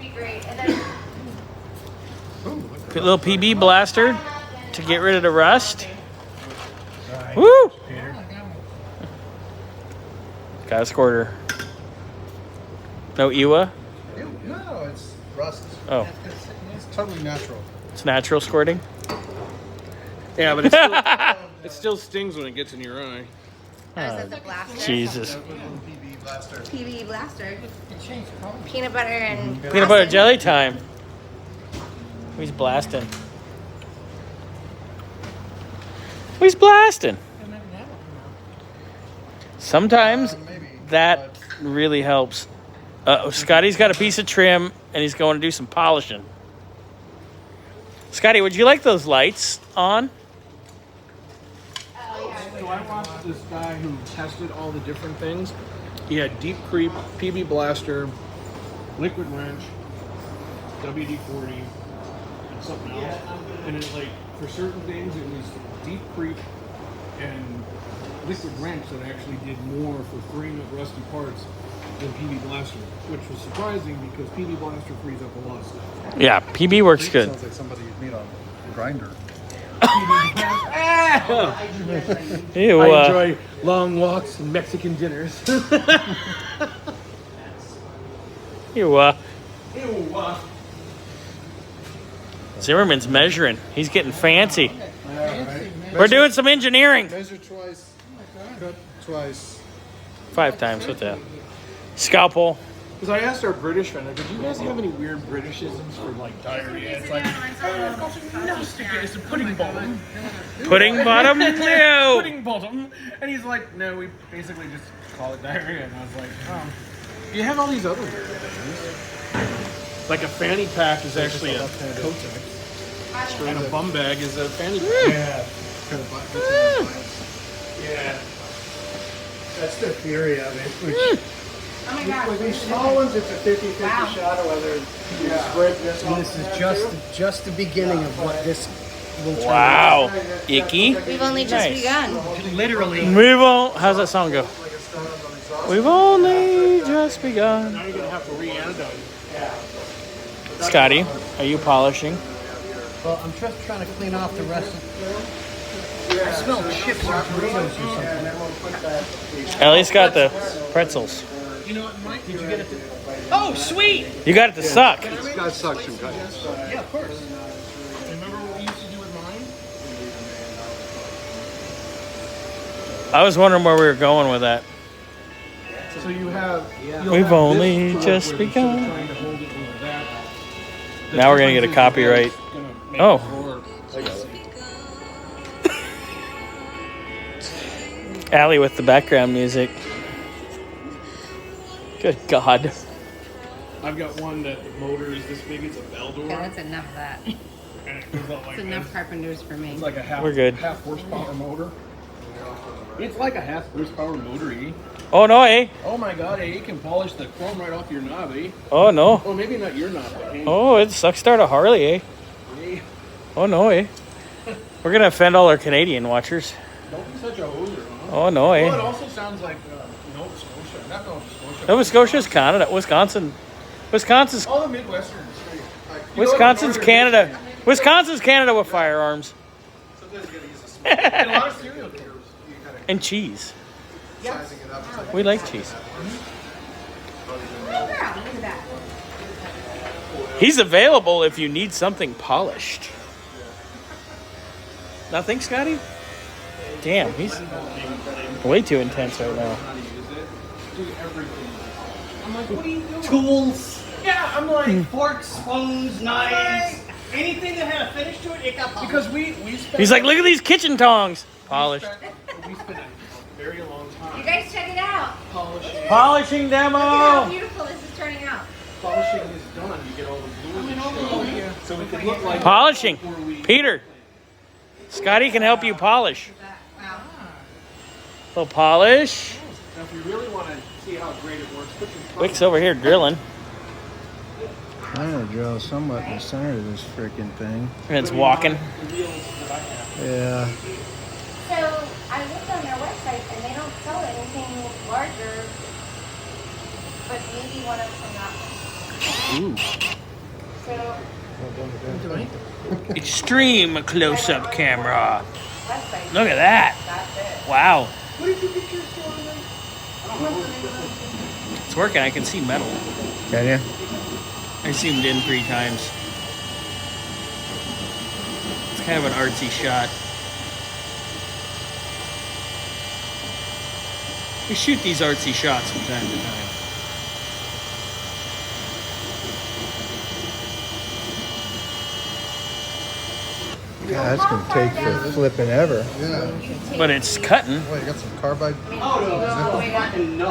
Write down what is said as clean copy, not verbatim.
be great. And then Good little PB blaster to get rid of the rust. Right. Woo! Peter. Got a squirter. No Ewa? No, it's rust. Oh, It's totally natural. it's natural squirting. Yeah, but it still stings when it gets in your eye. oh, is that the blaster? Jesus. PB blaster. PB blaster. Peanut butter and Peanut butter jelly time. He's blasting. He's blasting. Sometimes Maybe. that really helps. Scotty's got a piece of trim and he's going to do some polishing. Scotty, would you like those lights on? So I watched this guy who tested all the different things. He had deep creep, PB blaster, liquid wrench, WD-40, and something else. And it like for certain things it was deep creep and liquid wrench that actually did more for freeing up rusty parts than PB blaster, which was surprising because PB blaster frees up a lot of stuff. Yeah, PB works good. Sounds like somebody you'd meet on a grinder. Ew, I enjoy long walks and Mexican dinners. ew, Zimmerman's measuring. He's getting fancy. We're doing some engineering. Measure twice, cut twice. 5 times. What the? Scalpel. Because I asked our British friend, like, do you guys have any weird Britishisms for like diarrhea? It's like, no, stick it. It's a pudding bottom. Pudding bottom? No. Pudding bottom. And he's like, no, we basically just call it diarrhea. And I was like, you have all these other weird things. Like a fanny pack is actually a Kotex. And a bum bag is a fanny pack. Yeah. Kind of yeah. That's the theory of it. Which, oh my god. with these small ones, it's a 50-50 shot of whether you scrape this off. This is just the beginning of what this will turn Wow. Icky. We've only just Nice. begun. into. Literally. We've all. How's that song go? We've only just begun. Now you're going to have to re-anodyne. Scotty, are you polishing? Well, I'm just trying to clean off the rest of. I smell chips or Doritos or something. Ellie's got the pretzels. You know what, Mike? Did you get it? Oh, sweet! You got it to suck. It's got suction cups. Yeah, of course. Remember what we used to do with mine? I was wondering where we were going with that. So you have. We've only just begun. Trying to hold it with that. Now we're gonna get a copyright. Oh. Allie with the background music. Good God. I've got one that the motor is this big. It's a bell door. Okay, that's enough of that. And it goes out like That's enough this. carpenters for me. It's like a half. We're good. Half horsepower motor. It's like a half horsepower motor, eh? Oh no, eh? Oh my God, eh? You can polish the chrome right off your knob, eh? Oh no. Oh, maybe not your knob, but hey. Oh, it sucks start a Harley, eh? eh, Oh no, eh? We're gonna offend all our Canadian watchers. Don't be such a hoser, huh? Oh no, Well, it eh? also sounds like Nova Scotia. Not Nova Scotia. Nova Scotia's Canada. Wisconsin's All the Midwestern. Wisconsin's Canada. Wisconsin's Canada with firearms Sometimes you gotta use a small And a lot of cereal killers. and cheese. sizing it up. It's like We like cheese. Oh, girl, look at that. He's available if you need something polished. Nothing, Scotty? Damn, he's way too intense right now. I'm like, what are you doing? Tools, Yeah, I'm like, forks, spoons, knives, anything that had a finish to it, it got polished. because we spent. He's like, look at these kitchen tongs. Polished. We spent a very long You time guys check it out. polishing. Polishing Look at how demo. beautiful this is turning out. Polishing is done. You get all the glue and shit. So we could look like Polishing. before we- Peter. Scotty can help you polish. Wow. Little polish. Now, if you really want to see how great it works, put your Wick's over here drilling. I'm gonna drill somewhat in the center of this freaking thing. And it's walking. the wheels that I have. Yeah. So I looked on their website and they don't sell anything larger, but maybe one of them not. Ooh. Extreme close-up camera. Website. Look at that. That's it. Wow. What did you get your store on? It's working. I can see metal. Can you? I zoomed in 3 times. It's kind of an artsy shot. We shoot these artsy shots from time to time. Yeah, that's gonna take for flipping ever. But it's cutting. Boy, you got some carbide. Oh, no. No.